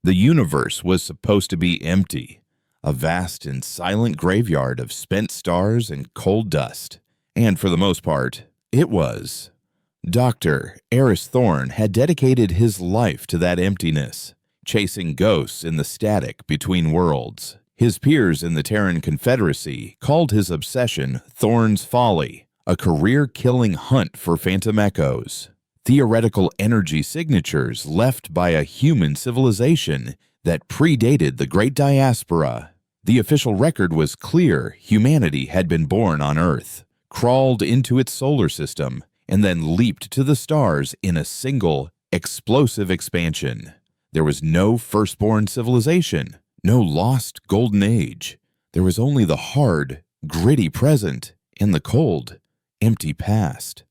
The universe was supposed to be empty, a vast and silent graveyard of spent stars and cold dust. And for the most part, it was. Dr. Eris Thorne had dedicated his life to that emptiness, chasing ghosts in the static between worlds. His peers in the Terran Confederacy called his obsession Thorne's Folly, a career-killing hunt for phantom echoes, theoretical energy signatures left by a human civilization that predated the Great Diaspora. The official record was clear: humanity had been born on Earth, crawled into its solar system, and then leaped to the stars in a single, explosive expansion. There was no firstborn civilization, no lost golden age. There was only the hard, gritty present and the cold, empty past.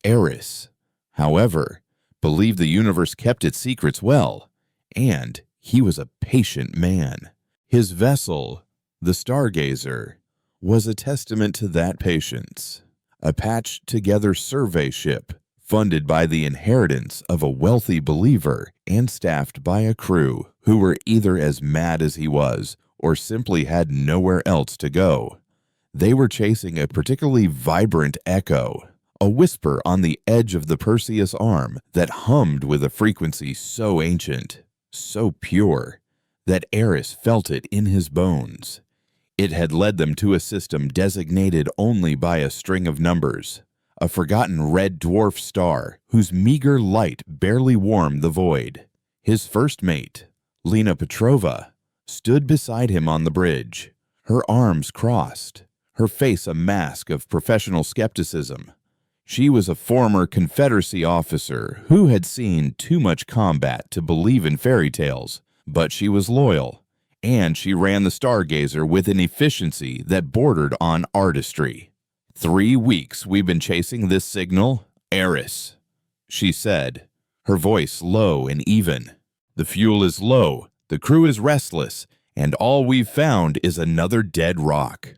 Eris, however, believed the universe kept its secrets well, and he was a patient man. His vessel, the Stargazer, was a testament to that patience. A patched-together survey ship, funded by the inheritance of a wealthy believer and staffed by a crew who were either as mad as he was or simply had nowhere else to go. They were chasing a particularly vibrant echo, a whisper on the edge of the Perseus arm that hummed with a frequency so ancient, so pure, that Eris felt it in his bones. It had led them to a system designated only by a string of numbers, a forgotten red dwarf star whose meager light barely warmed the void. His first mate, Lena Petrova, stood beside him on the bridge, her arms crossed, her face a mask of professional skepticism. She was a former Confederacy officer who had seen too much combat to believe in fairy tales, but she was loyal, and she ran the Stargazer with an efficiency that bordered on artistry. 3 weeks we've been chasing this signal, Eris, she said, her voice low and even. The fuel is low, the crew is restless, and all we've found is another dead rock.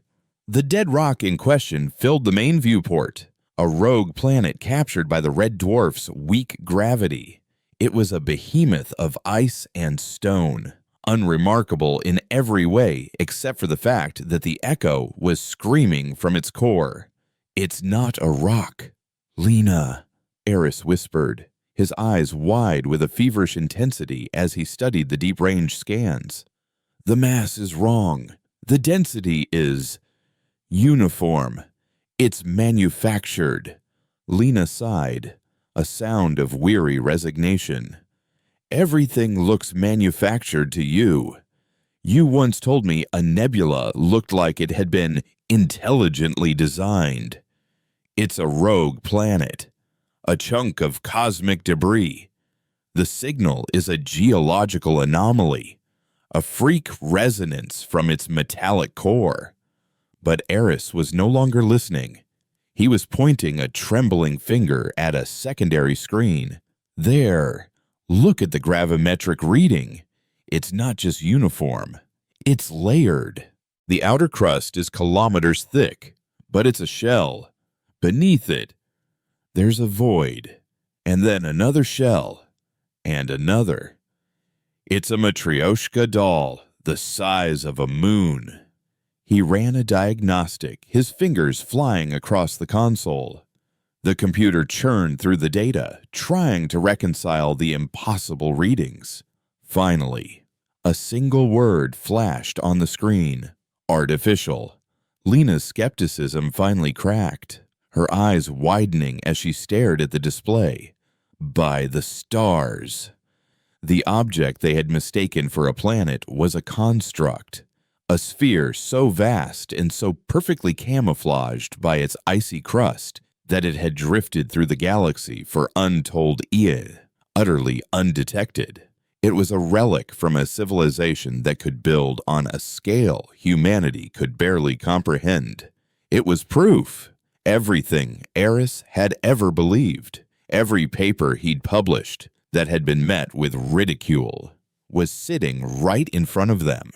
The dead rock in question filled the main viewport, a rogue planet captured by the red dwarf's weak gravity. It was a behemoth of ice and stone, unremarkable in every way except for the fact that the echo was screaming from its core. "It's not a rock, Lena," Eris whispered, his eyes wide with a feverish intensity as he studied the deep-range scans. "The mass is wrong. The density is uniform. It's manufactured." Lena sighed, a sound of weary resignation. "Everything looks manufactured to you. You once told me a nebula looked like it had been intelligently designed. It's a rogue planet, a chunk of cosmic debris. The signal is a geological anomaly, a freak resonance from its metallic core." But Eris was no longer listening. He was pointing a trembling finger at a secondary screen. "There, look at the gravimetric reading. It's not just uniform, it's layered. The outer crust is kilometers thick, but it's a shell. Beneath it, there's a void, and then another shell, and another. It's a Matryoshka doll, the size of a moon." He ran a diagnostic, his fingers flying across the console. The computer churned through the data, trying to reconcile the impossible readings. Finally, a single word flashed on the screen: artificial. Lena's skepticism finally cracked, her eyes widening as she stared at the display. By the stars! The object they had mistaken for a planet was a construct. A sphere so vast and so perfectly camouflaged by its icy crust that it had drifted through the galaxy for untold eons, utterly undetected. It was a relic from a civilization that could build on a scale humanity could barely comprehend. It was proof. Everything Eris had ever believed, every paper he'd published that had been met with ridicule, was sitting right in front of them.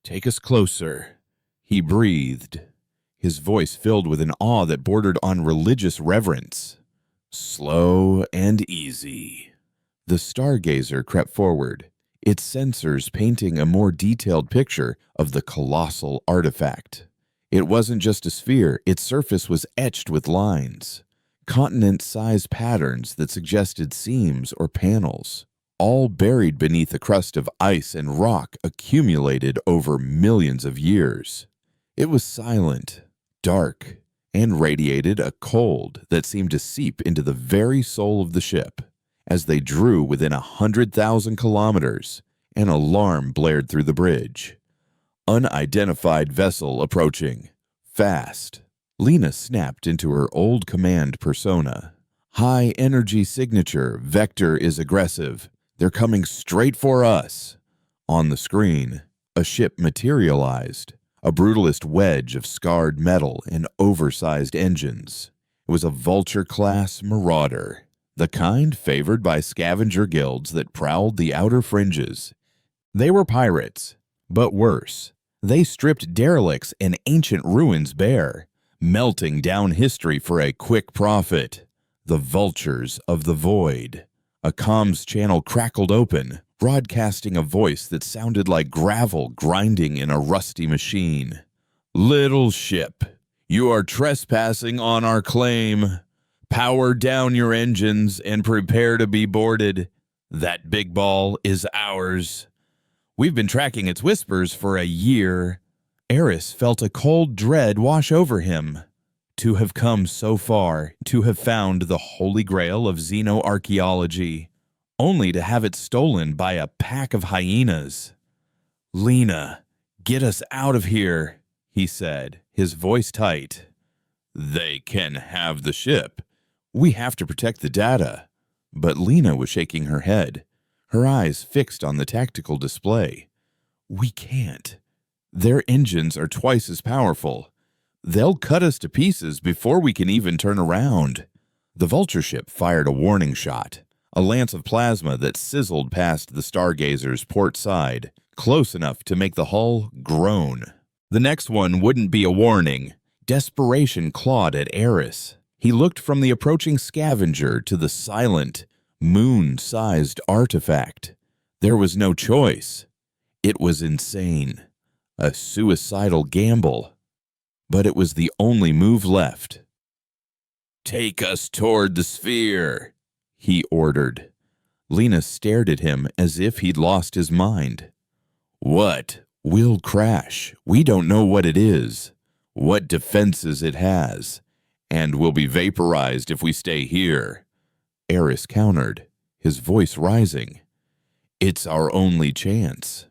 "Take us closer," he breathed, his voice filled with an awe that bordered on religious reverence. "Slow and easy." The Stargazer crept forward, its sensors painting a more detailed picture of the colossal artifact. It wasn't just a sphere, its surface was etched with lines, continent-sized patterns that suggested seams or panels, all buried beneath a crust of ice and rock accumulated over millions of years. It was silent, dark, and radiated a cold that seemed to seep into the very soul of the ship. As they drew within 100,000 kilometers, an alarm blared through the bridge. Unidentified vessel approaching. Fast. Lena snapped into her old command persona. High energy signature. Vector is aggressive. They're coming straight for us. On the screen, a ship materialized. A brutalist wedge of scarred metal and oversized engines. It was a Vulture-class Marauder, the kind favored by scavenger guilds that prowled the outer fringes. They were pirates, but worse. They stripped derelicts and ancient ruins bare, melting down history for a quick profit. The Vultures of the Void. A comms channel crackled open, broadcasting a voice that sounded like gravel grinding in a rusty machine. Little ship, you are trespassing on our claim. Power down your engines and prepare to be boarded. That big ball is ours. We've been tracking its whispers for a year. Eris felt a cold dread wash over him. To have come so far, to have found the holy grail of xenoarchaeology, only to have it stolen by a pack of hyenas. Lena, get us out of here, he said, his voice tight. They can have the ship. We have to protect the data. But Lena was shaking her head, her eyes fixed on the tactical display. We can't. Their engines are twice as powerful. They'll cut us to pieces before we can even turn around. The Vulture ship fired a warning shot, a lance of plasma that sizzled past the Stargazer's port side, close enough to make the hull groan. The next one wouldn't be a warning. Desperation clawed at Eris. He looked from the approaching scavenger to the silent, moon-sized artifact. There was no choice. It was insane. A suicidal gamble. But it was the only move left. Take us toward the sphere, he ordered. Lena stared at him as if he'd lost his mind. What? We'll crash. We don't know what it is, what defenses it has, and we'll be vaporized if we stay here. Eris countered, his voice rising. It's our only chance.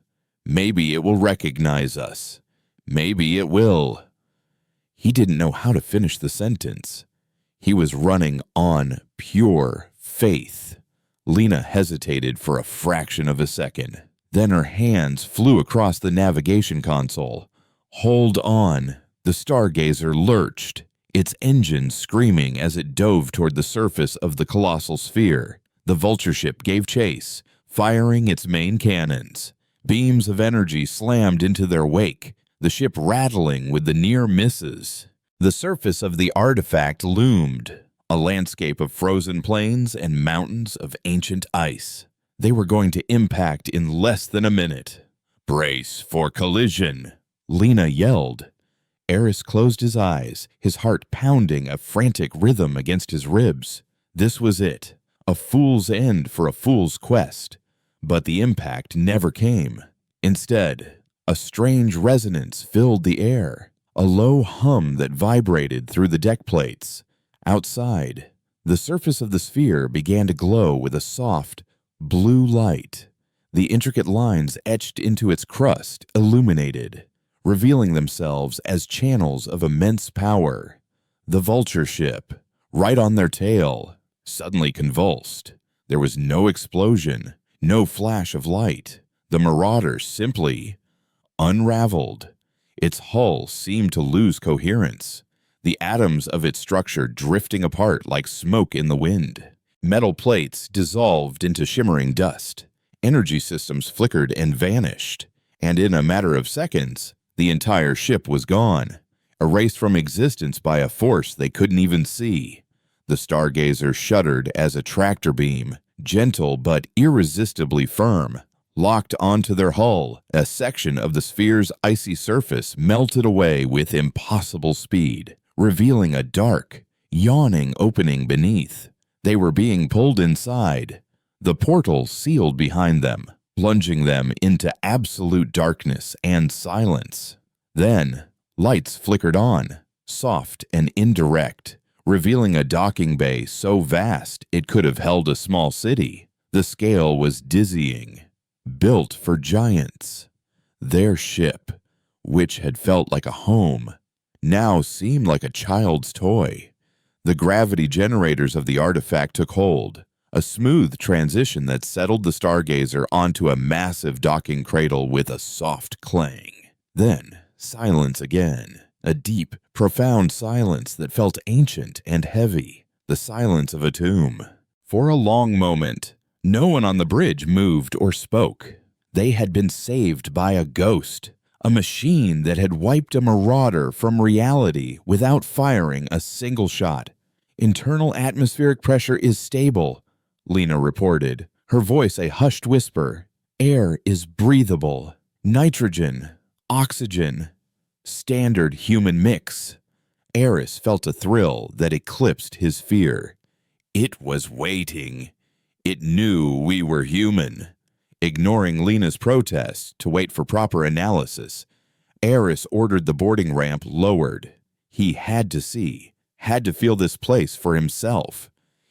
Maybe it will recognize us. Maybe it will. He didn't know how to finish the sentence. He was running on pure faith. Lena hesitated for a fraction of a second. Then her hands flew across the navigation console. Hold on. The Stargazer lurched, its engine screaming as it dove toward the surface of the colossal sphere. The Vulture ship gave chase, firing its main cannons. Beams of energy slammed into their wake, the ship rattling with the near misses. The surface of the artifact loomed, a landscape of frozen plains and mountains of ancient ice. They were going to impact in less than a minute. Brace for collision, Lena yelled. Eris closed his eyes, his heart pounding a frantic rhythm against his ribs. This was it, a fool's end for a fool's quest. But the impact never came. Instead, a strange resonance filled the air, a low hum that vibrated through the deck plates. Outside, the surface of the sphere began to glow with a soft, blue light. The intricate lines etched into its crust illuminated, revealing themselves as channels of immense power. The Vulture ship, right on their tail, suddenly convulsed. There was no explosion, no flash of light. The Marauder simply unraveled. Its hull seemed to lose coherence, the atoms of its structure drifting apart like smoke in the wind. Metal plates dissolved into shimmering dust. Energy systems flickered and vanished, and in a matter of seconds, the entire ship was gone, erased from existence by a force they couldn't even see. The Stargazer shuddered as a tractor beam, gentle but irresistibly firm, locked onto their hull. A section of the sphere's icy surface melted away with impossible speed, revealing a dark, yawning opening beneath. They were being pulled inside. The portal sealed behind them, plunging them into absolute darkness and silence. Then, lights flickered on, soft and indirect, revealing a docking bay so vast it could have held a small city. The scale was dizzying, built for giants. Their ship, which had felt like a home, now seemed like a child's toy. The gravity generators of the artifact took hold, a smooth transition that settled the stargazer onto a massive docking cradle with a soft clang. Then, silence again. A deep, profound silence that felt ancient and heavy, the silence of a tomb. For a long moment, no one on the bridge moved or spoke. They had been saved by a ghost, a machine that had wiped a marauder from reality without firing a single shot. "Internal atmospheric pressure is stable," Lena reported, her voice a hushed whisper. "Air is breathable. Nitrogen, oxygen. Standard human mix." Eris felt a thrill that eclipsed his fear. It was waiting. It knew we were human. Ignoring Lena's protest to wait for proper analysis, Eris ordered the boarding ramp lowered. He had to see, had to feel this place for himself.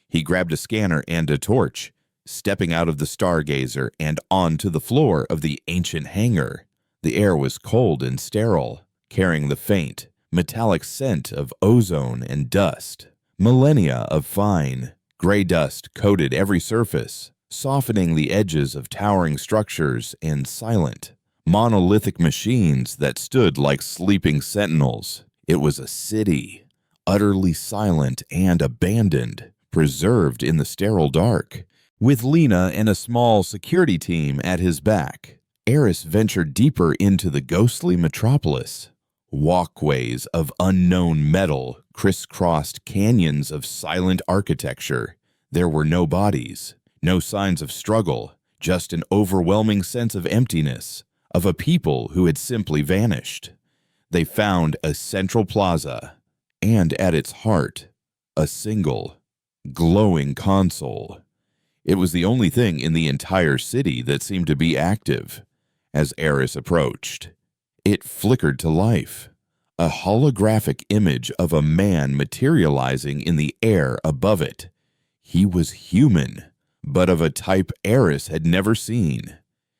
He grabbed a scanner and a torch, stepping out of the stargazer and onto the floor of the ancient hangar. The air was cold and sterile, carrying the faint, metallic scent of ozone and dust. Millennia of fine, gray dust coated every surface, softening the edges of towering structures and silent, monolithic machines that stood like sleeping sentinels. It was a city, utterly silent and abandoned, preserved in the sterile dark. With Lena and a small security team at his back, Eris ventured deeper into the ghostly metropolis. Walkways of unknown metal crisscrossed canyons of silent architecture. There were no bodies, no signs of struggle, just an overwhelming sense of emptiness, of a people who had simply vanished. They found a central plaza, and at its heart, a single, glowing console. It was the only thing in the entire city that seemed to be active. As Eris approached, it flickered to life, a holographic image of a man materializing in the air above it. He was human, but of a type Eris had never seen.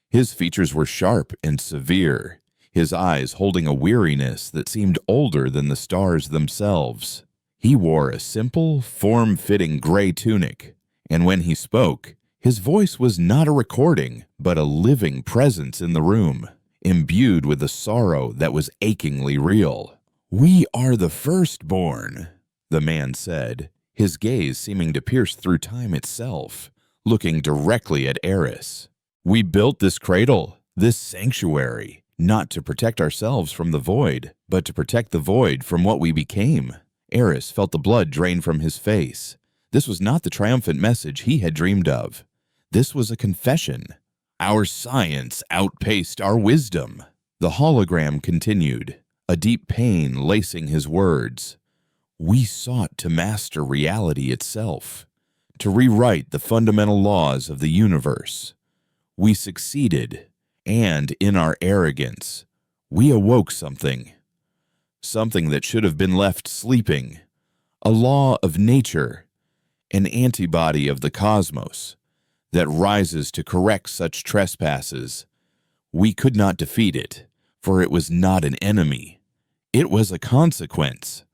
His features were sharp and severe, his eyes holding a weariness that seemed older than the stars themselves. He wore a simple, form-fitting gray tunic, and when he spoke, his voice was not a recording, but a living presence in the room, imbued with a sorrow that was achingly real. "We are the firstborn," the man said, his gaze seeming to pierce through time itself, looking directly at Eris. "We built this cradle, this sanctuary, not to protect ourselves from the void, but to protect the void from what we became." Eris felt the blood drain from his face. This was not the triumphant message he had dreamed of. This was a confession. "Our science outpaced our wisdom." The hologram continued, a deep pain lacing his words. "We sought to master reality itself, to rewrite the fundamental laws of the universe. We succeeded, and in our arrogance, we awoke something that should have been left sleeping, a law of nature, an antibody of the cosmos that rises to correct such trespasses. We could not defeat it, for it was not an enemy. It was a consequence."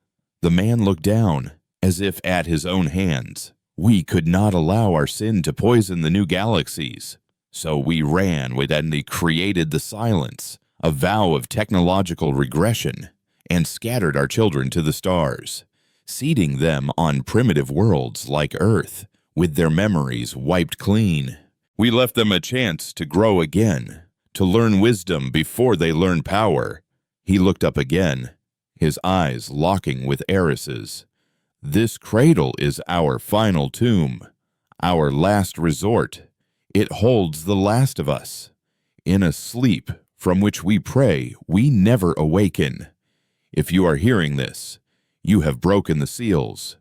The man looked down, as if at his own hands. "We could not allow our sin to poison the new galaxies, so we ran within the created the silence, a vow of technological regression, and scattered our children to the stars, seeding them on primitive worlds like Earth, with their memories wiped clean. We left them a chance to grow again, to learn wisdom before they learned power." He looked up again, his eyes locking with Eris's. "This cradle is our final tomb, our last resort. It holds the last of us. in a sleep from which we pray we never awaken. If you are hearing this, you have broken the seals.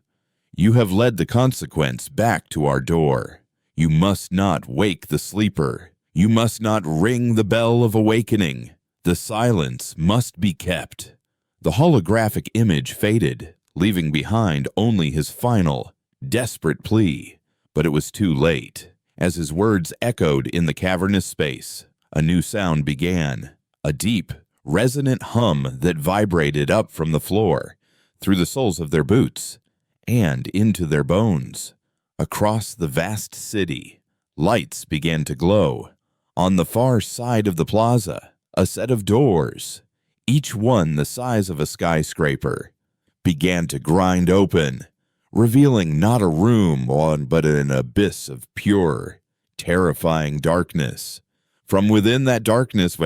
You have led the consequence back to our door. You must not wake the sleeper. You must not ring the bell of awakening. The silence must be kept. The holographic image faded, leaving behind only his final, desperate plea. But it was too late. As his words echoed in the cavernous space, a new sound began, a deep, resonant hum that vibrated up from the floor, through the soles of their boots, and into their bones. Across the vast city, lights began to glow. On the far side of the plaza, a set of doors, each one the size of a skyscraper, began to grind open, revealing not a room but an abyss of pure, terrifying darkness. From within that darkness,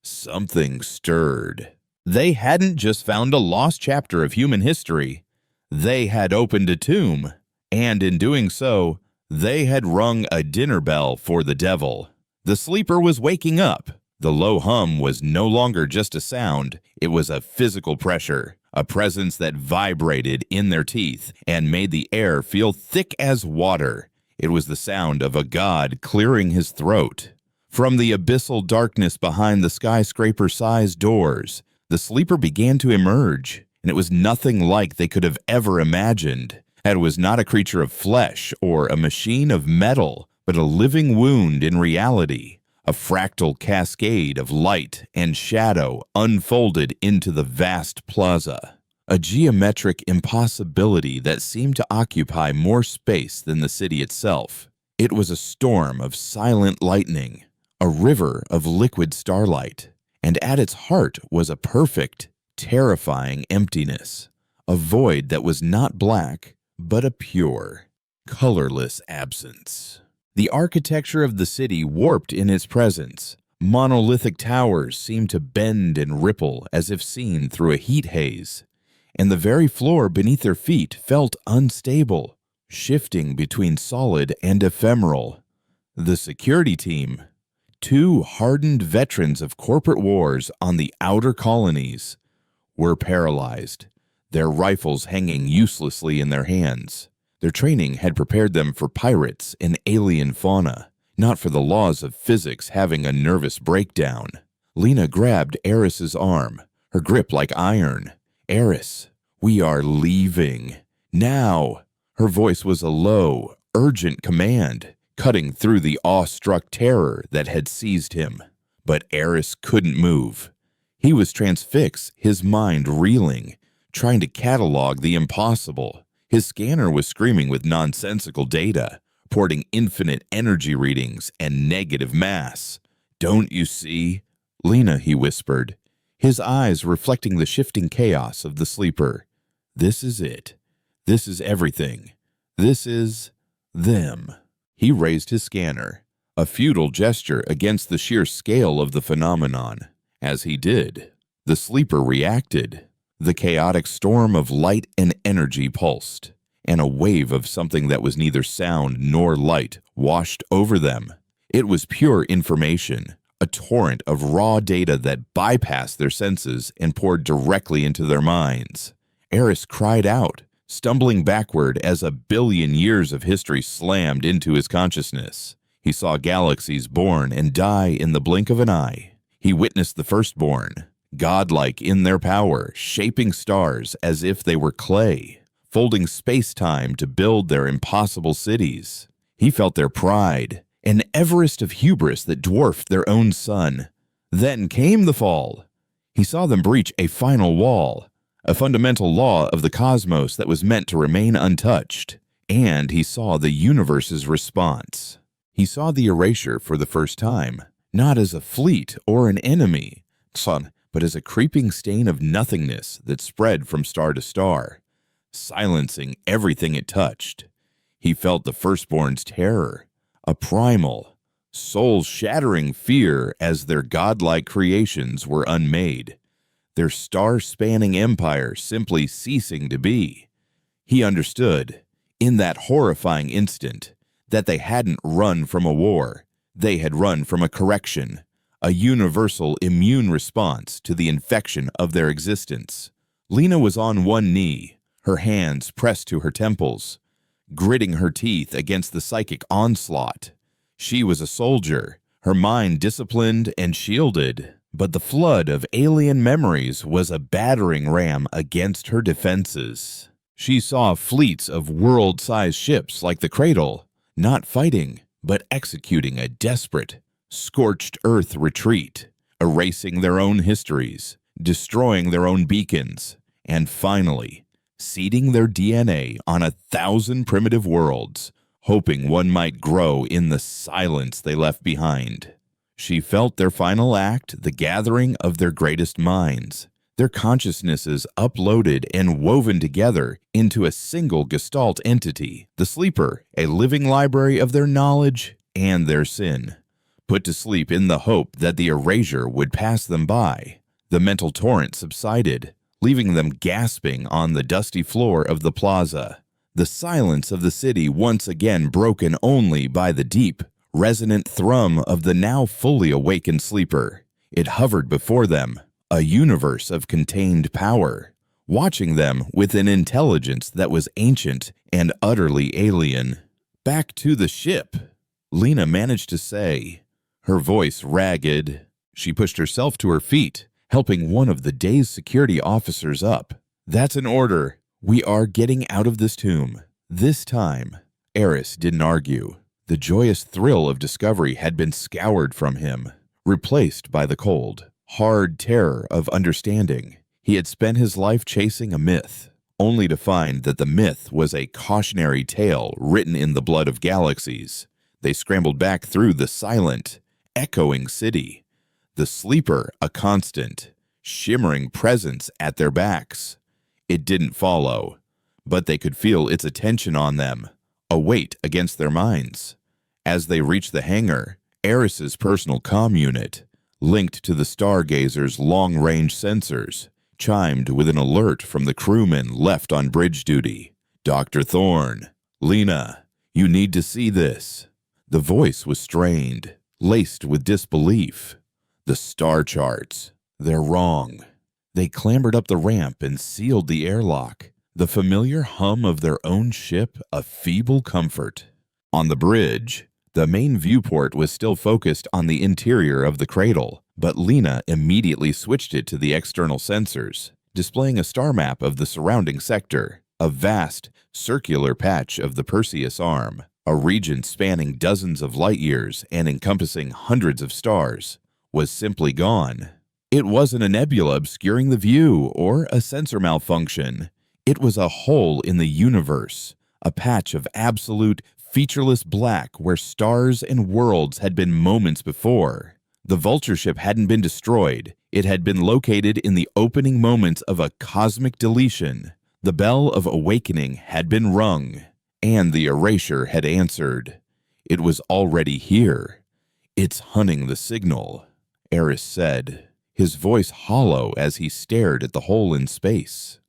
something stirred. They hadn't just found a lost chapter of human history. They had opened a tomb, and in doing so, they had rung a dinner bell for the devil. The sleeper was waking up. The low hum was no longer just a sound, it was a physical pressure, a presence that vibrated in their teeth and made the air feel thick as water. It was the sound of a god clearing his throat. From the abyssal darkness behind the skyscraper-sized doors, the sleeper began to emerge, and it was nothing like they could have ever imagined. It was not a creature of flesh or a machine of metal, but a living wound in reality. A fractal cascade of light and shadow unfolded into the vast plaza. A geometric impossibility that seemed to occupy more space than the city itself. It was a storm of silent lightning, a river of liquid starlight, and at its heart was a perfect, terrifying emptiness. A void that was not black, but a pure, colorless absence. The architecture of the city warped in its presence. Monolithic towers seemed to bend and ripple as if seen through a heat haze, and the very floor beneath their feet felt unstable, shifting between solid and ephemeral. The security team, two hardened veterans of corporate wars on the outer colonies, were paralyzed, their rifles hanging uselessly in their hands. Their training had prepared them for pirates and alien fauna, not for the laws of physics having a nervous breakdown. Lena grabbed Eris's arm, her grip like iron. "Eris, we are leaving. Now!" Her voice was a low, urgent command, cutting through the awestruck terror that had seized him. But Eris couldn't move. He was transfixed, his mind reeling, trying to catalog the impossible. His scanner was screaming with nonsensical data, reporting infinite energy readings and negative mass. "Don't you see?" "Lena," he whispered, his eyes reflecting the shifting chaos of the sleeper. "This is it. This is everything. This is them." He raised his scanner, a futile gesture against the sheer scale of the phenomenon. As he did, the sleeper reacted. The chaotic storm of light and energy pulsed, and a wave of something that was neither sound nor light washed over them. It was pure information, a torrent of raw data that bypassed their senses and poured directly into their minds. Eris cried out, stumbling backward as a billion years of history slammed into his consciousness. He saw galaxies born and die in the blink of an eye. He witnessed the firstborn, godlike in their power, shaping stars as if they were clay, folding space-time to build their impossible cities. He felt their pride, an Everest of hubris that dwarfed their own sun. Then came the fall. He saw them breach a final wall, a fundamental law of the cosmos that was meant to remain untouched, and he saw the universe's response. He saw the erasure for the first time, not as a fleet or an enemy, but as a creeping stain of nothingness that spread from star to star, silencing everything it touched. He felt the firstborn's terror, a primal, soul-shattering fear as their godlike creations were unmade, their star-spanning empire simply ceasing to be. He understood, in that horrifying instant, that they hadn't run from a war. They had run from a correction, a universal immune response to the infection of their existence. Lena was on one knee, her hands pressed to her temples, gritting her teeth against the psychic onslaught. She was a soldier, her mind disciplined and shielded, but the flood of alien memories was a battering ram against her defenses. She saw fleets of world-sized ships like the Cradle, not fighting, but executing a desperate, scorched earth retreat, erasing their own histories, destroying their own beacons, and finally, seeding their DNA on 1,000 primitive worlds, hoping one might grow in the silence they left behind. She felt their final act, the gathering of their greatest minds, their consciousnesses uploaded and woven together into a single gestalt entity, the sleeper, a living library of their knowledge and their sin. Put to sleep in the hope that the erasure would pass them by, the mental torrent subsided, leaving them gasping on the dusty floor of the plaza. The silence of the city once again broken only by the deep, resonant thrum of the now fully awakened sleeper. It hovered before them, a universe of contained power, watching them with an intelligence that was ancient and utterly alien. "Back to the ship," Lena managed to say, her voice ragged. She pushed herself to her feet, helping one of the day's security officers up. "That's an order. We are getting out of this tomb. This time." Eris didn't argue. The joyous thrill of discovery had been scoured from him, replaced by the cold, hard terror of understanding. He had spent his life chasing a myth, only to find that the myth was a cautionary tale written in the blood of galaxies. They scrambled back through the silent, echoing city, the sleeper a constant, shimmering presence at their backs. It didn't follow, but they could feel its attention on them, a weight against their minds. As they reached the hangar, Eris's personal comm unit, linked to the Stargazer's long-range sensors, chimed with an alert from the crewman left on bridge duty. "Dr. Thorne, Lena, you need to see this." The voice was strained, laced with disbelief. "The star charts. They're wrong." They clambered up the ramp and sealed the airlock, the familiar hum of their own ship a feeble comfort. On the bridge, the main viewport was still focused on the interior of the Cradle, but Lena immediately switched it to the external sensors, displaying a star map of the surrounding sector, a vast, circular patch of the Perseus Arm, a region spanning dozens of light years and encompassing hundreds of stars, was simply gone. It wasn't a nebula obscuring the view or a sensor malfunction. It was a hole in the universe, a patch of absolute, featureless black where stars and worlds had been moments before. The vulture ship hadn't been destroyed. It had been located in the opening moments of a cosmic deletion. The bell of awakening had been rung, and the erasure had answered. It was already here. "It's hunting the signal," Eris said, his voice hollow as he stared at the hole in space.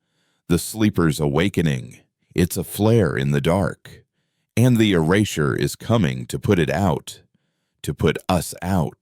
"The sleeper's awakening. It's a flare in the dark. And the erasure is coming to put it out. To put us out."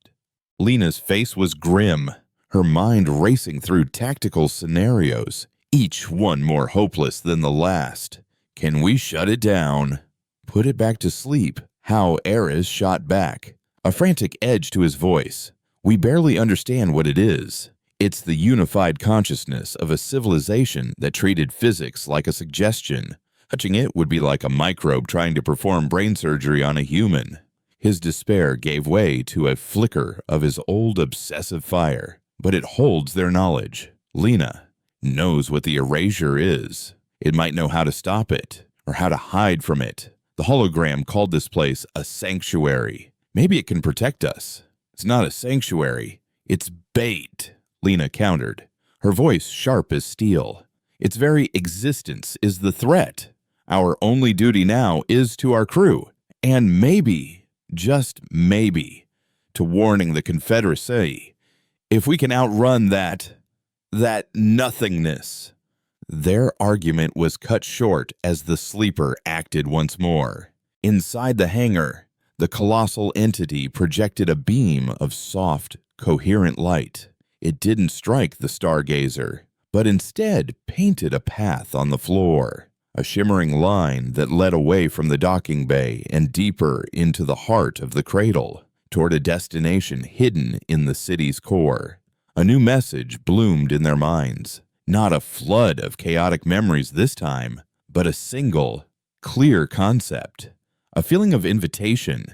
Lena's face was grim, her mind racing through tactical scenarios, each one more hopeless than the last. "Can we shut it down?" "Put it back to sleep," how Eris shot back, a frantic edge to his voice. "We barely understand what it is. It's the unified consciousness of a civilization that treated physics like a suggestion. Touching it would be like a microbe trying to perform brain surgery on a human." His despair gave way to a flicker of his old obsessive fire. "But it holds their knowledge. Lena knows what the erasure is. It might know how to stop it, or how to hide from it. The hologram called this place a sanctuary. Maybe it can protect us." "It's not a sanctuary. It's bait," Lena countered, her voice sharp as steel. "Its very existence is the threat. Our only duty now is to our crew, and maybe, just maybe, to warning the Confederacy. If we can outrun that nothingness." Their argument was cut short as the sleeper acted once more. Inside the hangar, The colossal entity projected a beam of soft, coherent light. It didn't strike the stargazer, but instead painted a path on the floor, a shimmering line that led away from the docking bay and deeper into the heart of the cradle, toward a destination hidden in the city's core. A new message bloomed in their minds, not a flood of chaotic memories this time, but a single, clear concept, a feeling of invitation.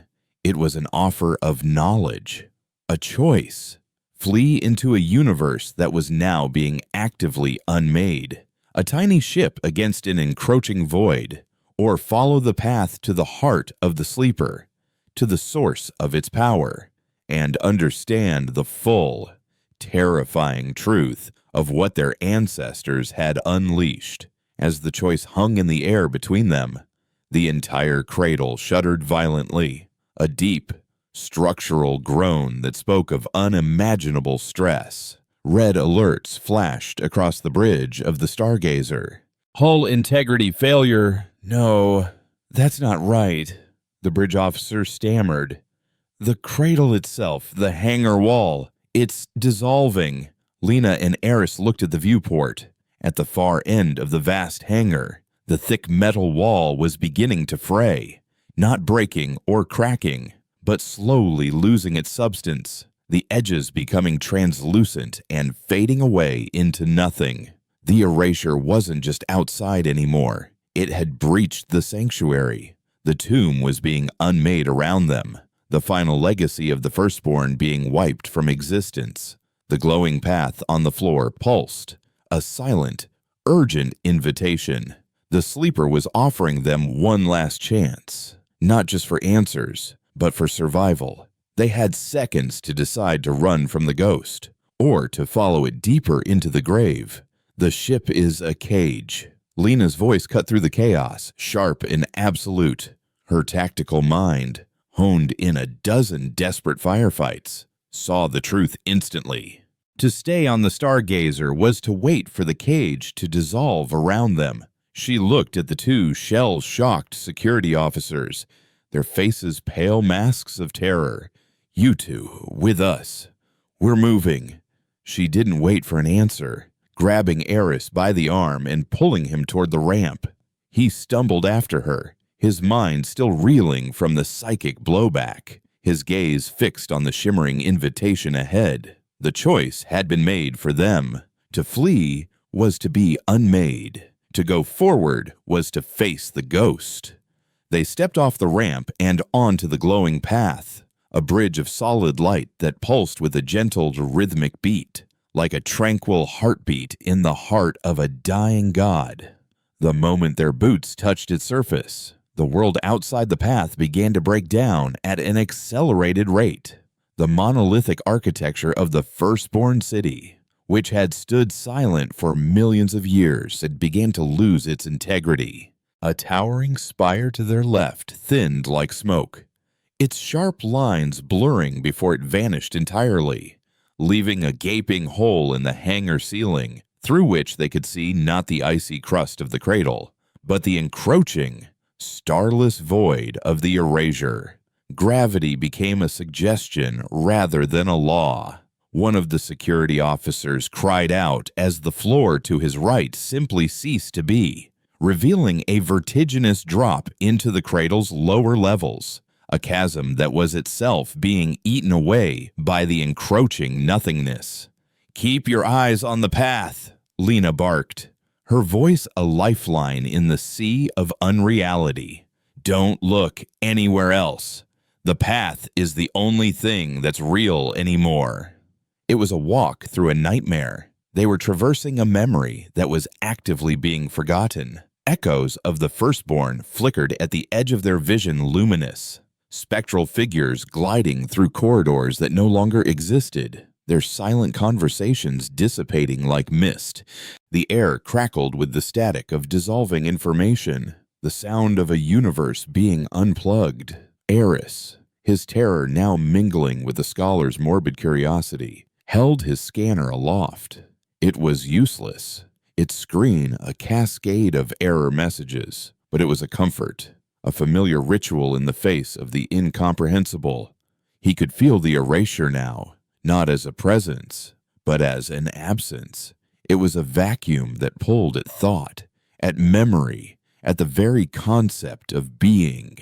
It was an offer of knowledge, a choice. Flee into a universe that was now being actively unmade, a tiny ship against an encroaching void, or follow the path to the heart of the sleeper, to the source of its power, and understand the full, terrifying truth of what their ancestors had unleashed. As the choice hung in the air between them, the entire cradle shuddered violently, a deep, structural groan that spoke of unimaginable stress. Red alerts flashed across the bridge of the stargazer. Hull integrity failure. No, that's not right, the bridge officer stammered. The cradle itself, the hangar wall, it's dissolving. Lena and Eris looked at the viewport. At the far end of the vast hangar, the thick metal wall was beginning to fray, not breaking or cracking, but slowly losing its substance, the edges becoming translucent and fading away into nothing. The erasure wasn't just outside anymore. It had breached the sanctuary. The tomb was being unmade around them, the final legacy of the firstborn being wiped from existence. The glowing path on the floor pulsed, a silent, urgent invitation. The sleeper was offering them one last chance, not just for answers, but for survival. They had seconds to decide to run from the ghost, or to follow it deeper into the grave. The ship is a cage. Lena's voice cut through the chaos, sharp and absolute. Her tactical mind, honed in a dozen desperate firefights, saw the truth instantly. To stay on the stargazer was to wait for the cage to dissolve around them. She looked at the two shell-shocked security officers, their faces pale masks of terror. You two, with us. We're moving. She didn't wait for an answer, grabbing Eris by the arm and pulling him toward the ramp. He stumbled after her, his mind still reeling from the psychic blowback, his gaze fixed on the shimmering invitation ahead. The choice had been made for them. To flee was to be unmade. To go forward was to face the ghost. They stepped off the ramp and onto the glowing path, a bridge of solid light that pulsed with a gentle rhythmic beat, like a tranquil heartbeat in the heart of a dying god. The moment their boots touched its surface, the world outside the path began to break down at an accelerated rate. The monolithic architecture of the firstborn city, which had stood silent for millions of years, had began to lose its integrity. A towering spire to their left thinned like smoke, its sharp lines blurring before it vanished entirely, leaving a gaping hole in the hangar ceiling through which they could see not the icy crust of the cradle, but the encroaching, starless void of the erasure. Gravity became a suggestion rather than a law. One of the security officers cried out as the floor to his right simply ceased to be, revealing a vertiginous drop into the cradle's lower levels, a chasm that was itself being eaten away by the encroaching nothingness. "Keep your eyes on the path," Lena barked, her voice a lifeline in the sea of unreality. "Don't look anywhere else. The path is the only thing that's real anymore." It was a walk through a nightmare. They were traversing a memory that was actively being forgotten. Echoes of the firstborn flickered at the edge of their vision, luminous. Spectral figures gliding through corridors that no longer existed, their silent conversations dissipating like mist. The air crackled with the static of dissolving information, the sound of a universe being unplugged. Eris, his terror now mingling with the scholar's morbid curiosity, held his scanner aloft. It was useless, its screen a cascade of error messages, but it was a comfort, a familiar ritual in the face of the incomprehensible. He could feel the erasure now, not as a presence, but as an absence. It was a vacuum that pulled at thought, at memory, at the very concept of being.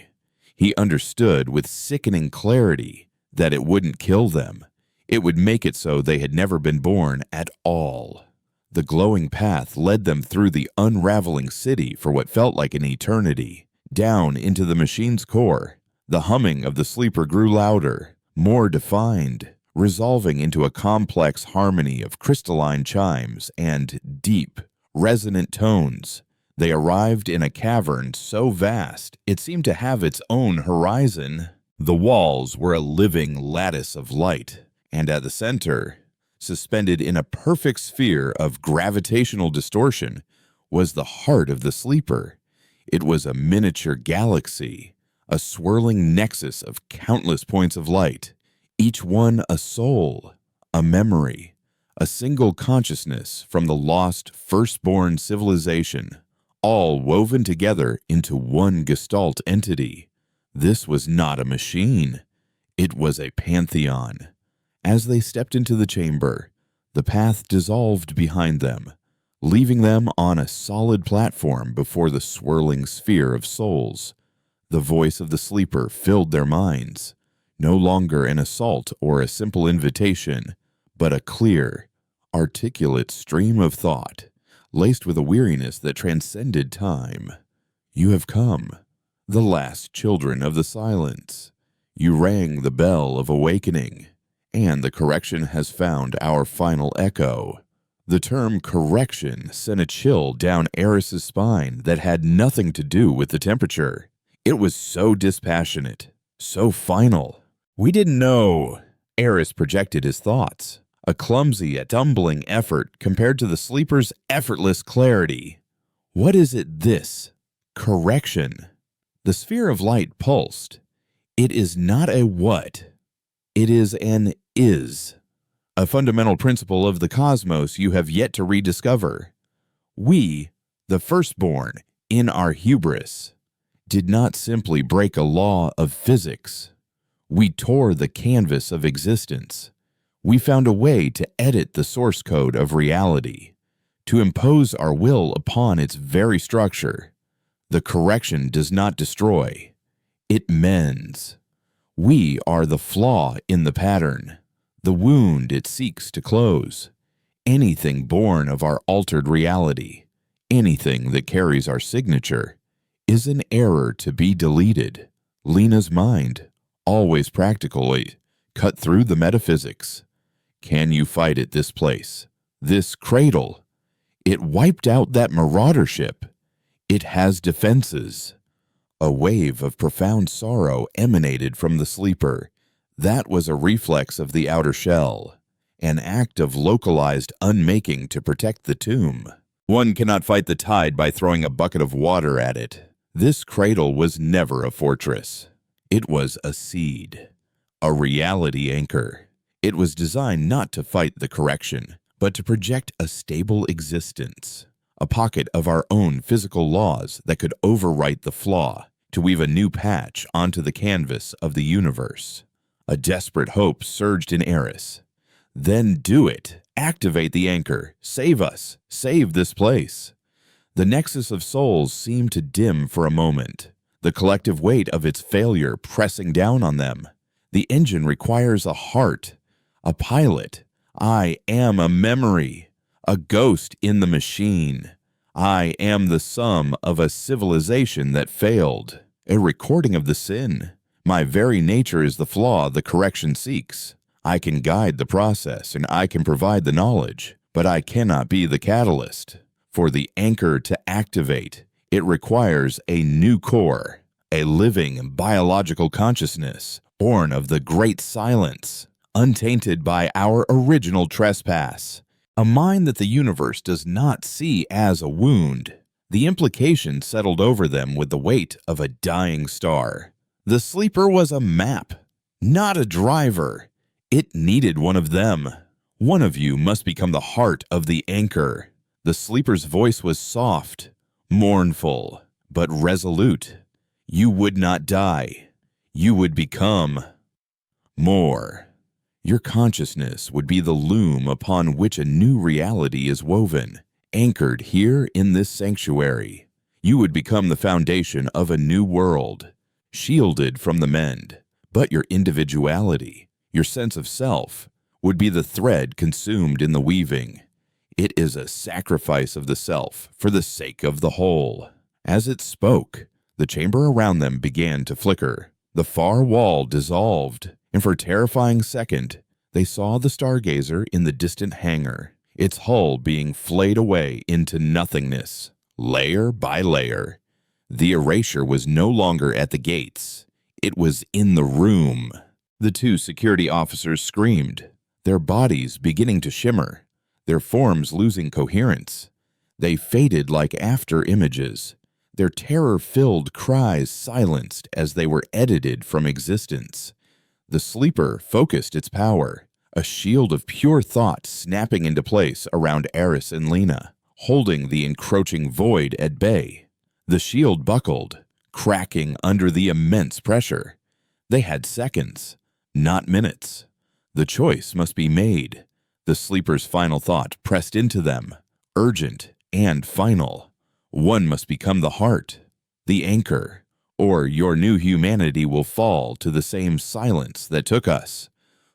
He understood with sickening clarity that it wouldn't kill them. It would make it so they had never been born at all. The glowing path led them through the unraveling city for what felt like an eternity, down into the machine's core. The humming of the sleeper grew louder, more defined, resolving into a complex harmony of crystalline chimes and deep, resonant tones. They arrived in a cavern so vast it seemed to have its own horizon. The walls were a living lattice of light, and at the center, suspended in a perfect sphere of gravitational distortion, was the heart of the sleeper. It was a miniature galaxy, a swirling nexus of countless points of light, each one a soul, a memory, a single consciousness from the lost firstborn civilization, all woven together into one gestalt entity. This was not a machine. It was a pantheon. As they stepped into the chamber, the path dissolved behind them, leaving them on a solid platform before the swirling sphere of souls. The voice of the sleeper filled their minds, no longer an assault or a simple invitation, but a clear, articulate stream of thought, laced with a weariness that transcended time. You have come, the last children of the silence. You rang the bell of awakening, and the correction has found our final echo. The term correction sent a chill down Eris's spine that had nothing to do with the temperature. It was so dispassionate, so final. We didn't know. Eris projected his thoughts, a clumsy, tumbling effort compared to the sleeper's effortless clarity. What is it this? Correction. The sphere of light pulsed. It is not a what. It is an is. A fundamental principle of the cosmos you have yet to rediscover. We, the firstborn, in our hubris, did not simply break a law of physics. We tore the canvas of existence. We found a way to edit the source code of reality, to impose our will upon its very structure. The correction does not destroy. It mends. We are the flaw in the pattern, the wound it seeks to close. Anything born of our altered reality, anything that carries our signature, is an error to be deleted. Lena's mind, always practically, cut through the metaphysics. Can you fight at this place, this cradle? It wiped out that maraudership. It has defenses. A wave of profound sorrow emanated from the sleeper. That was a reflex of the outer shell, an act of localized unmaking to protect the tomb. One cannot fight the tide by throwing a bucket of water at it. This cradle was never a fortress. It was a seed, a reality anchor. It was designed not to fight the correction, but to project a stable existence, a pocket of our own physical laws that could overwrite the flaw, to weave a new patch onto the canvas of the universe. A desperate hope surged in Eris. Then do it. Activate the anchor. Save us. Save this place. The nexus of souls seemed to dim for a moment, the collective weight of its failure pressing down on them. The engine requires a heart, a pilot. I am a memory, a ghost in the machine. I am the sum of a civilization that failed, a recording of the sin. My very nature is the flaw the correction seeks. I can guide the process and I can provide the knowledge, but I cannot be the catalyst. For the anchor to activate, it requires a new core, a living biological consciousness, born of the great silence, untainted by our original trespass. A mind that the universe does not see as a wound. The implication settled over them with the weight of a dying star. The sleeper was a map, not a driver. It needed one of them. One of you must become the heart of the anchor. The sleeper's voice was soft, mournful, but resolute. You would not die. You would become more. Your consciousness would be the loom upon which a new reality is woven, anchored here in this sanctuary. You would become the foundation of a new world, shielded from the mend, but your individuality, your sense of self, would be the thread consumed in the weaving. It is a sacrifice of the self for the sake of the whole. As it spoke, the chamber around them began to flicker. The far wall dissolved, and for a terrifying second, they saw the stargazer in the distant hangar, its hull being flayed away into nothingness, layer by layer. The erasure was no longer at the gates. It was in the room. The two security officers screamed, their bodies beginning to shimmer, their forms losing coherence. They faded like after images, their terror-filled cries silenced as they were edited from existence. The sleeper focused its power, a shield of pure thought snapping into place around Eris and Lena, holding the encroaching void at bay. The shield buckled, cracking under the immense pressure. They had seconds, not minutes. The choice must be made. The sleeper's final thought pressed into them, urgent and final. One must become the heart, the anchor, or your new humanity will fall to the same silence that took us.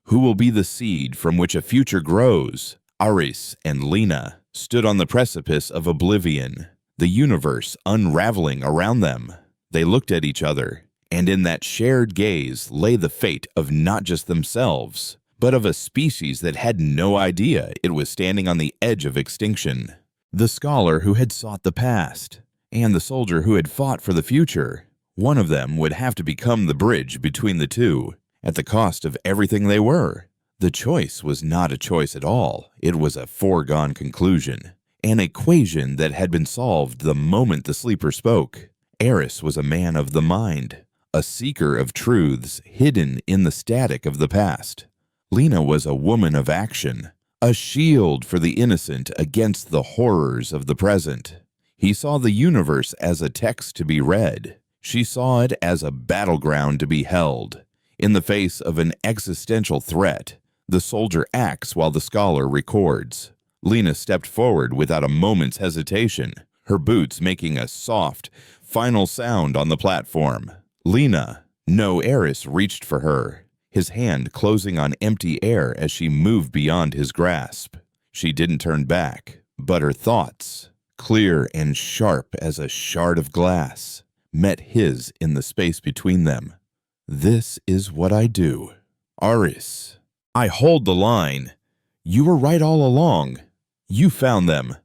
Who will be the seed from which a future grows? Aris and Lena stood on the precipice of oblivion, the universe unraveling around them. They looked at each other, and in that shared gaze lay the fate of not just themselves, but of a species that had no idea it was standing on the edge of extinction. The scholar who had sought the past, and the soldier who had fought for the future. One of them would have to become the bridge between the two, at the cost of everything they were. The choice was not a choice at all. It was a foregone conclusion, an equation that had been solved the moment the sleeper spoke. Eris was a man of the mind, a seeker of truths hidden in the static of the past. Lena was a woman of action, a shield for the innocent against the horrors of the present. He saw the universe as a text to be read. She saw it as a battleground to be held. In the face of an existential threat, the soldier acts while the scholar records. Lena stepped forward without a moment's hesitation, her boots making a soft, final sound on the platform. Lena, no, Eris reached for her, his hand closing on empty air as she moved beyond his grasp. She didn't turn back, but her thoughts, clear and sharp as a shard of glass, met his in the space between them. This is what I do. Aris, I hold the line. You were right all along. You found them.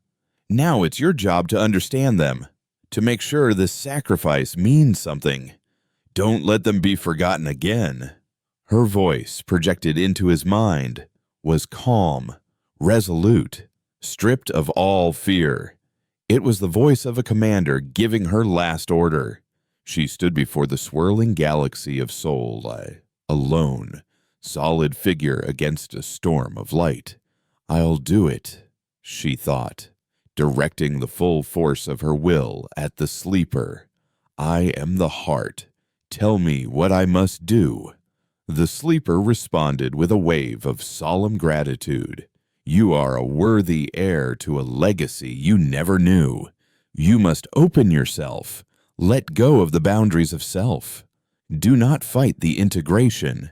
Now it's your job to understand them, to make sure this sacrifice means something. Don't let them be forgotten again. Her voice, projected into his mind, was calm, resolute, stripped of all fear. It was the voice of a commander giving her last order. She stood before the swirling galaxy of soul, a lone, solid figure against a storm of light. I'll do it, she thought, directing the full force of her will at the sleeper. I am the heart. Tell me what I must do. The sleeper responded with a wave of solemn gratitude. You are a worthy heir to a legacy you never knew. You must open yourself. Let go of the boundaries of self. Do not fight the integration.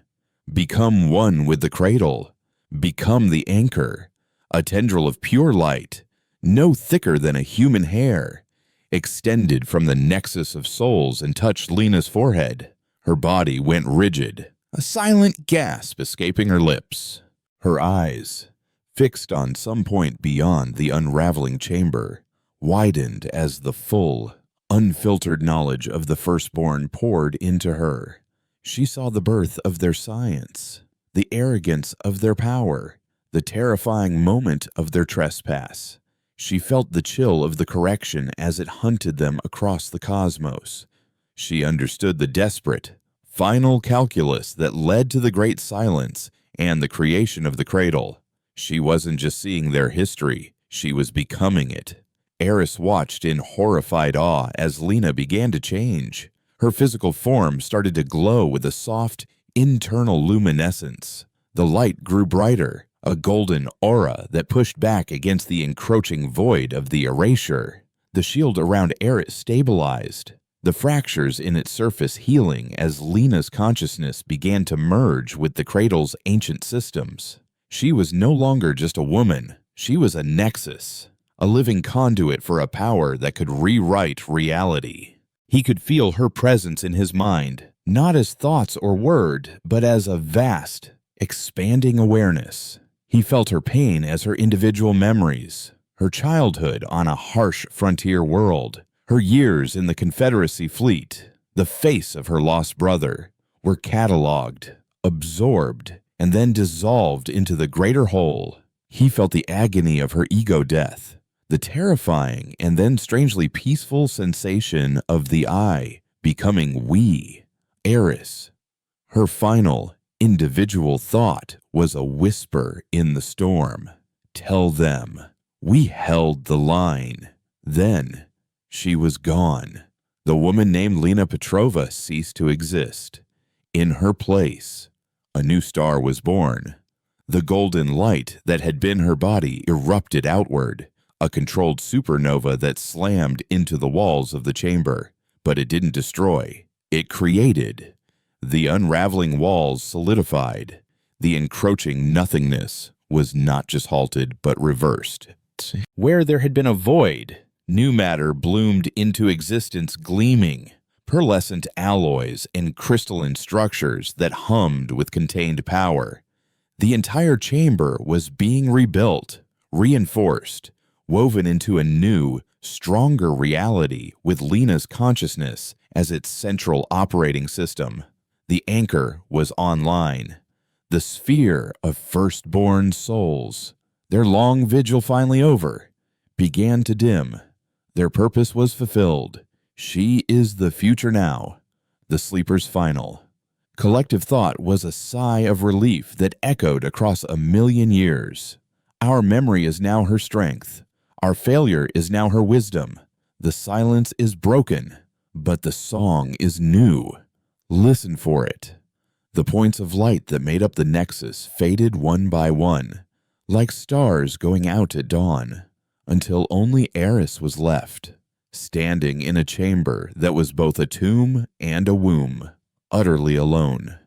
Become one with the cradle. Become the anchor, a tendril of pure light, no thicker than a human hair, extended from the nexus of souls and touched Lena's forehead. Her body went rigid, a silent gasp escaping her lips. Her eyes, fixed on some point beyond the unraveling chamber, widened as the full, unfiltered knowledge of the firstborn poured into her. She saw the birth of their science, the arrogance of their power, the terrifying moment of their trespass. She felt the chill of the correction as it hunted them across the cosmos. She understood the desperate, final calculus that led to the Great Silence and the creation of the cradle. She wasn't just seeing their history, she was becoming it. Eris watched in horrified awe as Lena began to change. Her physical form started to glow with a soft, internal luminescence. The light grew brighter, a golden aura that pushed back against the encroaching void of the erasure. The shield around Eris stabilized, the fractures in its surface healing as Lena's consciousness began to merge with the cradle's ancient systems. She was no longer just a woman, she was a nexus, a living conduit for a power that could rewrite reality. He could feel her presence in his mind, not as thoughts or word, but as a vast, expanding awareness. He felt her pain as her individual memories, her childhood on a harsh frontier world, her years in the Confederacy fleet, the face of her lost brother, were cataloged, absorbed, and then dissolved into the greater whole. He felt the agony of her ego death, the terrifying and then strangely peaceful sensation of the I becoming we, Eris. Her final, individual thought was a whisper in the storm. Tell them. We held the line. Then she was gone. The woman named Lena Petrova ceased to exist. In her place, a new star was born. The golden light that had been her body erupted outward, a controlled supernova that slammed into the walls of the chamber. But it didn't destroy. It created. The unraveling walls solidified. The encroaching nothingness was not just halted, but reversed. Where there had been a void, new matter bloomed into existence, gleaming, pearlescent alloys and crystalline structures that hummed with contained power. The entire chamber was being rebuilt, reinforced, woven into a new, stronger reality with Lena's consciousness as its central operating system. The anchor was online. The sphere of firstborn souls, their long vigil finally over, began to dim. Their purpose was fulfilled. She is the future now, the sleeper's final. Collective thought was a sigh of relief that echoed across 1,000,000 years. Our memory is now her strength. Our failure is now her wisdom. The silence is broken, but the song is new. Listen for it. The points of light that made up the nexus faded one by one, like stars going out at dawn, until only Eris was left, standing in a chamber that was both a tomb and a womb, utterly alone.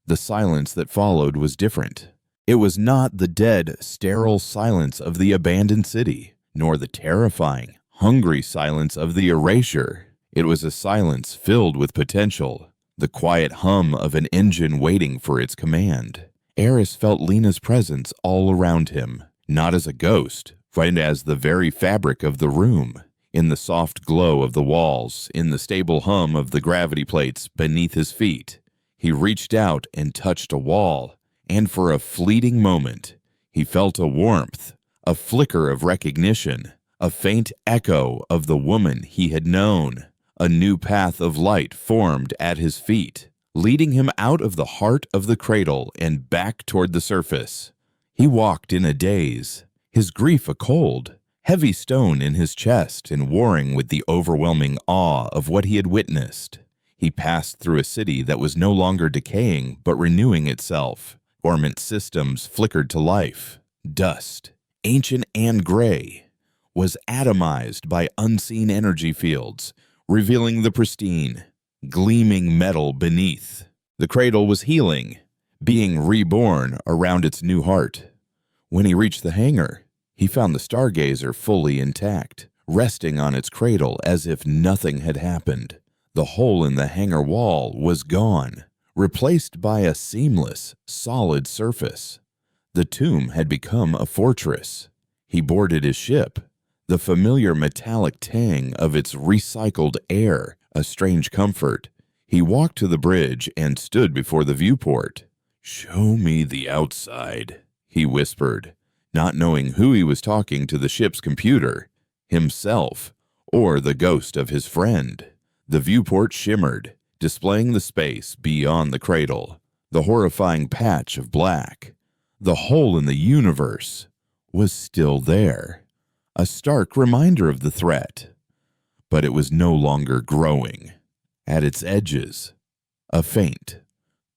The silence that followed was different. It was not the dead, sterile silence of the abandoned city, nor the terrifying, hungry silence of the erasure. It was a silence filled with potential, the quiet hum of an engine waiting for its command. Eris felt Lena's presence all around him, not as a ghost, but as the very fabric of the room, in the soft glow of the walls, in the stable hum of the gravity plates beneath his feet. He reached out and touched a wall, and for a fleeting moment, he felt a warmth, a flicker of recognition, a faint echo of the woman he had known. A new path of light formed at his feet, leading him out of the heart of the cradle and back toward the surface. He walked in a daze, his grief a cold, heavy stone in his chest and warring with the overwhelming awe of what he had witnessed. He passed through a city that was no longer decaying but renewing itself. Dormant systems flickered to life. Dust, ancient and gray, was atomized by unseen energy fields, revealing the pristine, gleaming metal beneath. The cradle was healing, being reborn around its new heart. When he reached the hangar, he found the stargazer fully intact, resting on its cradle as if nothing had happened. The hole in the hangar wall was gone, replaced by a seamless, solid surface. The tomb had become a fortress. He boarded his ship, the familiar metallic tang of its recycled air a strange comfort. He walked to the bridge and stood before the viewport. "Show me the outside," he whispered, not knowing who he was talking to, the ship's computer, himself, or the ghost of his friend. The viewport shimmered, displaying the space beyond the cradle, the horrifying patch of black. The hole in the universe was still there, a stark reminder of the threat, but it was no longer growing. At its edges, a faint,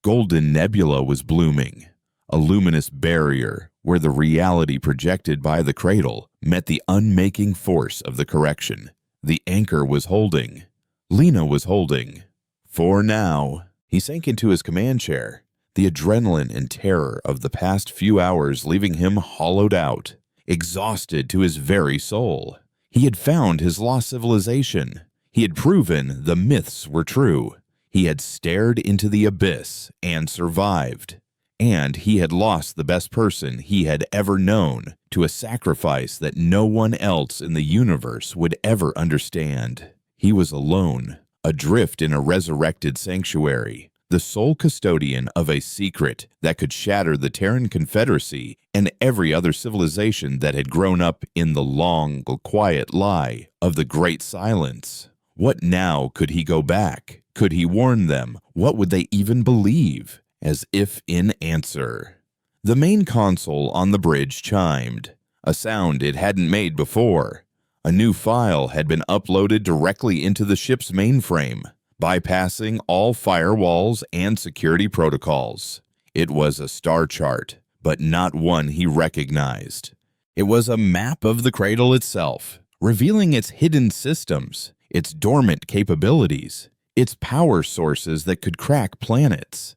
golden nebula was blooming, a luminous barrier where the reality projected by the cradle met the unmaking force of the correction. The anchor was holding. Lena was holding. For now. He sank into his command chair, the adrenaline and terror of the past few hours leaving him hollowed out, exhausted to his very soul. He had found his lost civilization. He had proven the myths were true. He had stared into the abyss and survived. And he had lost the best person he had ever known to a sacrifice that no one else in the universe would ever understand. He was alone, adrift in a resurrected sanctuary, the sole custodian of a secret that could shatter the Terran Confederacy and every other civilization that had grown up in the long, quiet lie of the Great Silence. What now could he go back? Could he warn them? What would they even believe? As if in answer. The main console on the bridge chimed, a sound it hadn't made before. A new file had been uploaded directly into the ship's mainframe, bypassing all firewalls and security protocols. It was a star chart, but not one he recognized. It was a map of the cradle itself, revealing its hidden systems, its dormant capabilities, its power sources that could crack planets.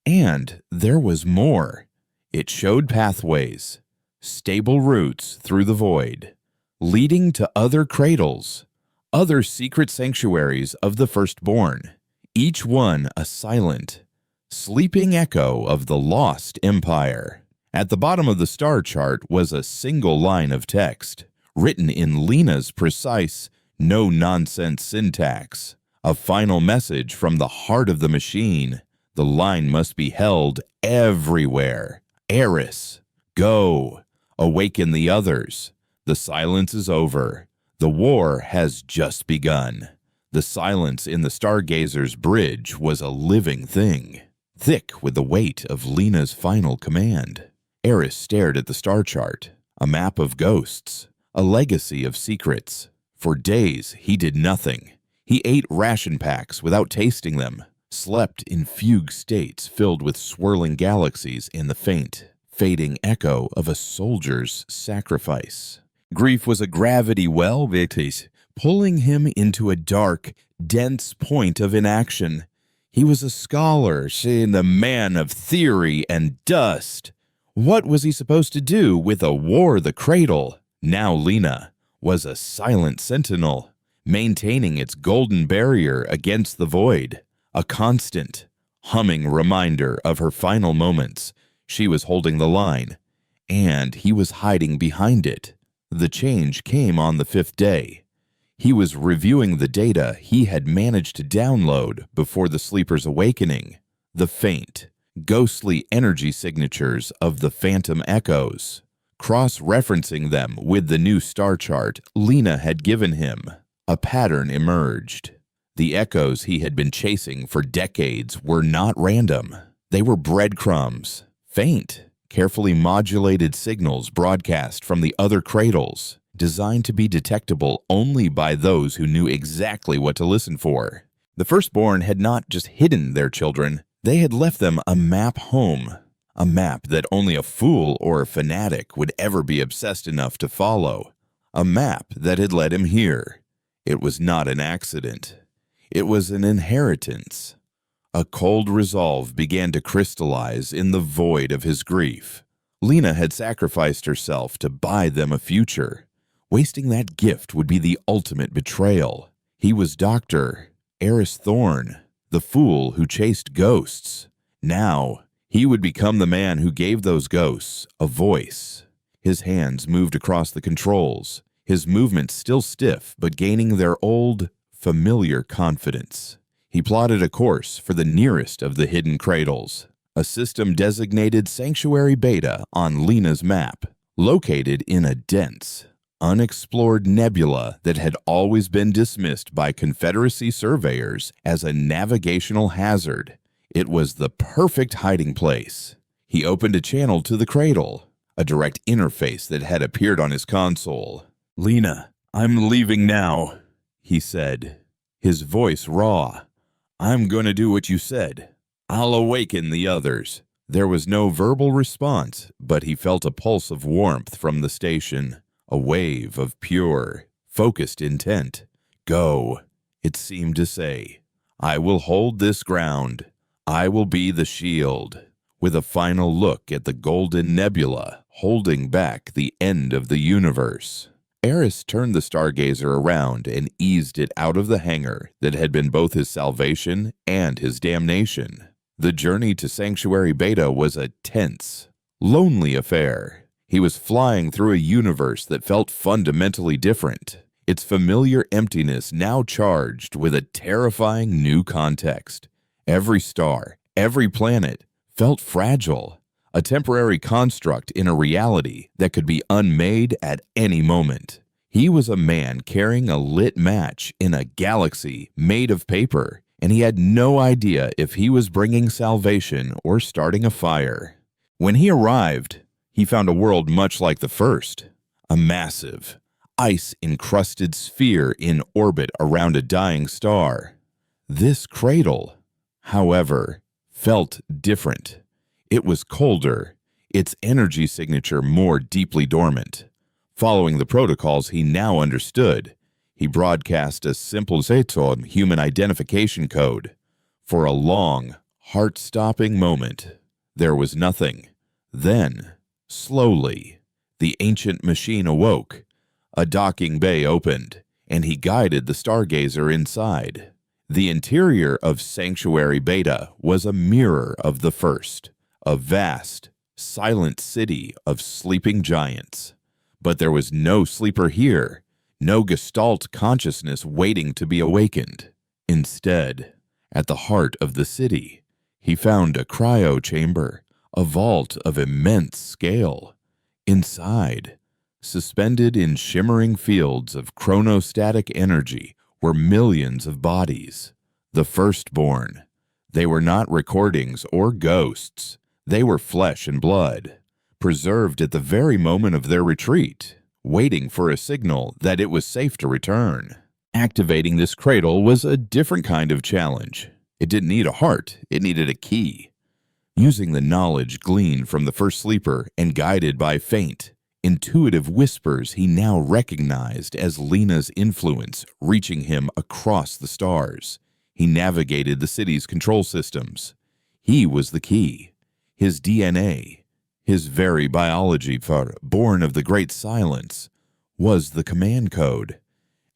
And there was more. It showed pathways, stable routes through the void, leading to other cradles, other secret sanctuaries of the firstborn, each one a silent, sleeping echo of the lost empire. At the bottom of the star chart was a single line of text, written in Lena's precise, no-nonsense syntax, a final message from the heart of the machine. The line must be held everywhere. Eris, go. Awaken the others. The silence is over. The war has just begun. The silence in the Stargazer's bridge was a living thing, thick with the weight of Lena's final command. Eris stared at the star chart, a map of ghosts, a legacy of secrets. For days, he did nothing. He ate ration packs without tasting them, slept in fugue states filled with swirling galaxies and the faint, fading echo of a soldier's sacrifice. Grief was a gravity well, pulling him into a dark, dense point of inaction. He was a scholar, the man of theory and dust. What was he supposed to do with a war the cradle? Now Lena was a silent sentinel, maintaining its golden barrier against the void. A constant, humming reminder of her final moments. She was holding the line, and he was hiding behind it. The change came on the 5th day. He was reviewing the data he had managed to download before the sleeper's awakening, the faint, ghostly energy signatures of the phantom echoes. Cross-referencing them with the new star chart Lena had given him, a pattern emerged. The echoes he had been chasing for decades were not random. They were breadcrumbs, faint, carefully modulated signals broadcast from the other cradles, designed to be detectable only by those who knew exactly what to listen for. The firstborn had not just hidden their children, they had left them a map home, a map that only a fool or a fanatic would ever be obsessed enough to follow, a map that had led him here. It was not an accident. It was an inheritance. A cold resolve began to crystallize in the void of his grief. Lena had sacrificed herself to buy them a future. Wasting that gift would be the ultimate betrayal. He was Dr. Eris Thorne, the fool who chased ghosts. Now, he would become the man who gave those ghosts a voice. His hands moved across the controls, his movements still stiff but gaining their old, familiar confidence. He plotted a course for the nearest of the hidden cradles, a system designated Sanctuary Beta on Lena's map, located in a dense, unexplored nebula that had always been dismissed by Confederacy surveyors as a navigational hazard. It was the perfect hiding place. He opened a channel to the cradle, a direct interface that had appeared on his console. "Lena, I'm leaving now," he said, his voice raw. I'm going to do what you said. I'll awaken the others. There was no verbal response, but he felt a pulse of warmth from the station, a wave of pure, focused intent. Go, it seemed to say. I will hold this ground. I will be the shield. With a final look at the golden nebula holding back the end of the universe, Eris turned the stargazer around and eased it out of the hangar that had been both his salvation and his damnation. The journey to Sanctuary Beta was a tense, lonely affair. He was flying through a universe that felt fundamentally different, its familiar emptiness now charged with a terrifying new context. Every star, every planet, felt fragile, a temporary construct in a reality that could be unmade at any moment. He was a man carrying a lit match in a galaxy made of paper, and he had no idea if he was bringing salvation or starting a fire. When he arrived, he found a world much like the first, a massive, ice-encrusted sphere in orbit around a dying star. This cradle, however, felt different. It was colder, its energy signature more deeply dormant. Following the protocols he now understood, he broadcast a simple Zeton human identification code. For a long, heart-stopping moment, there was nothing. Then, slowly, the ancient machine awoke. A docking bay opened, and he guided the stargazer inside. The interior of Sanctuary Beta was a mirror of the first, a vast, silent city of sleeping giants. But there was no sleeper here, no Gestalt consciousness waiting to be awakened. Instead, at the heart of the city, he found a cryo chamber, a vault of immense scale. Inside, suspended in shimmering fields of chronostatic energy, were millions of bodies. The firstborn. They were not recordings or ghosts. They were flesh and blood, preserved at the very moment of their retreat, waiting for a signal that it was safe to return. Activating this cradle was a different kind of challenge. It didn't need a heart, it needed a key. Using the knowledge gleaned from the first sleeper and guided by faint, intuitive whispers he now recognized as Lena's influence reaching him across the stars. He navigated the city's control systems. He was the key. His DNA, his very biology, born of the Great Silence, was the command code.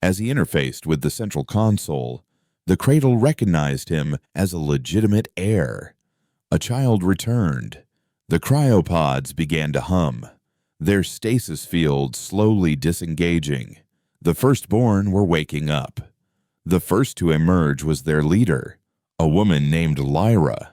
As he interfaced with the central console, the cradle recognized him as a legitimate heir. A child returned. The cryopods began to hum, their stasis fields slowly disengaging. The firstborn were waking up. The first to emerge was their leader, a woman named Lyra.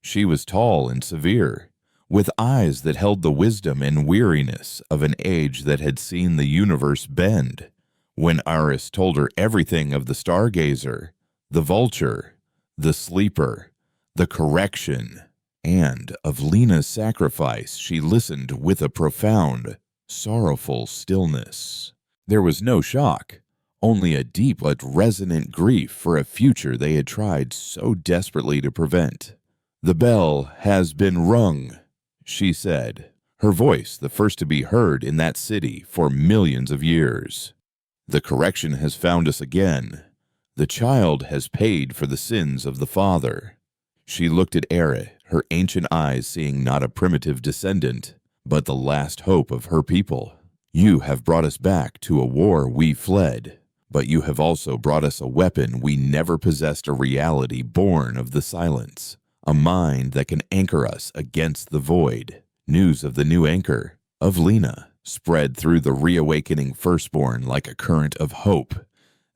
She was tall and severe, with eyes that held the wisdom and weariness of an age that had seen the universe bend. When Iris told her everything of the stargazer, the vulture, the sleeper, the correction, and of Lena's sacrifice, she listened with a profound, sorrowful stillness. There was no shock, only a deep but resonant grief for a future they had tried so desperately to prevent. "The bell has been rung," she said, her voice the first to be heard in that city for millions of years. "The correction has found us again. The child has paid for the sins of the father." She looked at Ere, her ancient eyes seeing not a primitive descendant, but the last hope of her people. "You have brought us back to a war we fled, but you have also brought us a weapon we never possessed, a reality born of the silence, a mind that can anchor us against the void." News of the new anchor, of Lena, spread through the reawakening firstborn like a current of hope.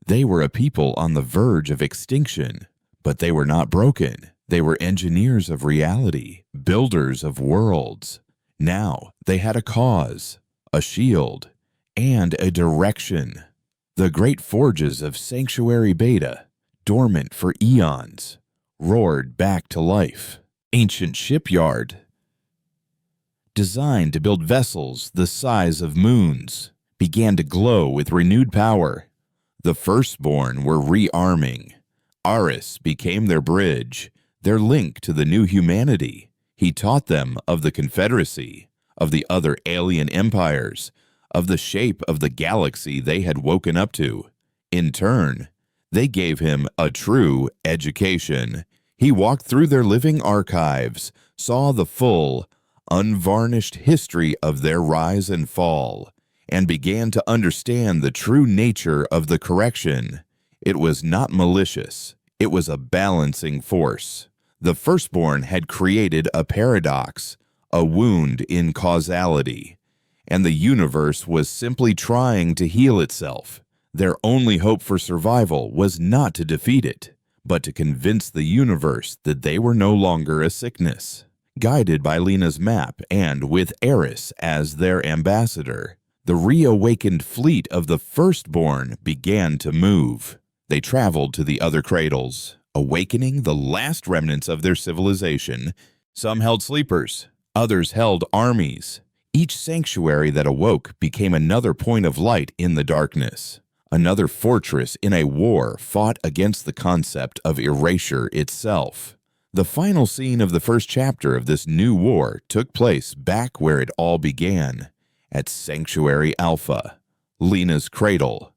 They were a people on the verge of extinction, but they were not broken. They were engineers of reality, builders of worlds. Now they had a cause, a shield, and a direction. The great forges of Sanctuary Beta, dormant for eons, roared back to life. Ancient shipyard, designed to build vessels the size of moons, began to glow with renewed power. The firstborn were rearming, Aris became their bridge, their link to the new humanity. He taught them of the Confederacy, of the other alien empires, of the shape of the galaxy they had woken up to. In turn, they gave him a true education. He walked through their living archives, saw the full, unvarnished history of their rise and fall, and began to understand the true nature of the correction. It was not malicious. It was a balancing force. The firstborn had created a paradox, a wound in causality, and the universe was simply trying to heal itself. Their only hope for survival was not to defeat it, but to convince the universe that they were no longer a sickness. Guided by Lena's map and with Eris as their ambassador, the reawakened fleet of the firstborn began to move. They traveled to the other cradles, awakening the last remnants of their civilization. Some held sleepers, others held armies. Each sanctuary that awoke became another point of light in the darkness, another fortress in a war fought against the concept of erasure itself. The final scene of the first chapter of this new war took place back where it all began, at Sanctuary Alpha, Lena's cradle.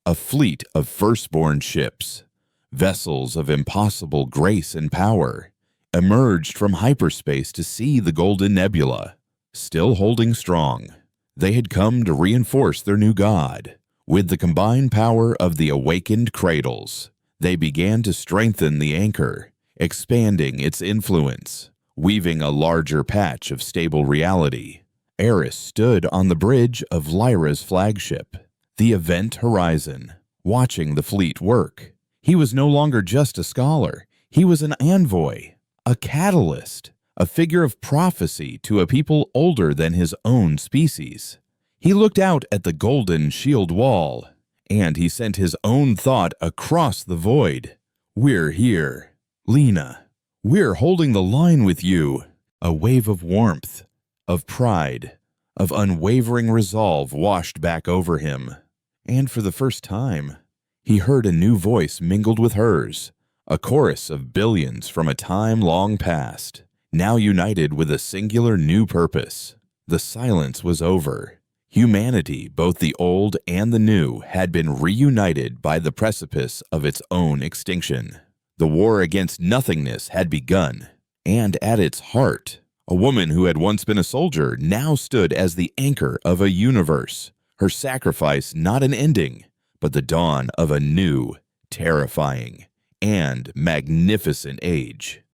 A fleet of firstborn ships, vessels of impossible grace and power, emerged from hyperspace to see the Golden Nebula. Still holding strong, they had come to reinforce their new god. With the combined power of the awakened cradles, they began to strengthen the anchor, expanding its influence, weaving a larger patch of stable reality. Eris stood on the bridge of Lyra's flagship, the Event Horizon, watching the fleet work. He was no longer just a scholar. He was an envoy, a catalyst, a figure of prophecy to a people older than his own species. He looked out at the golden shield wall, and he sent his own thought across the void. "We're here, Lena. We're holding the line with you." A wave of warmth, of pride, of unwavering resolve washed back over him. And for the first time, he heard a new voice mingled with hers, a chorus of billions from a time long past, now united with a singular new purpose. The silence was over. Humanity, both the old and the new, had been reunited by the precipice of its own extinction. The war against nothingness had begun, and at its heart, a woman who had once been a soldier now stood as the anchor of a universe, her sacrifice not an ending, but the dawn of a new, terrifying, and magnificent age.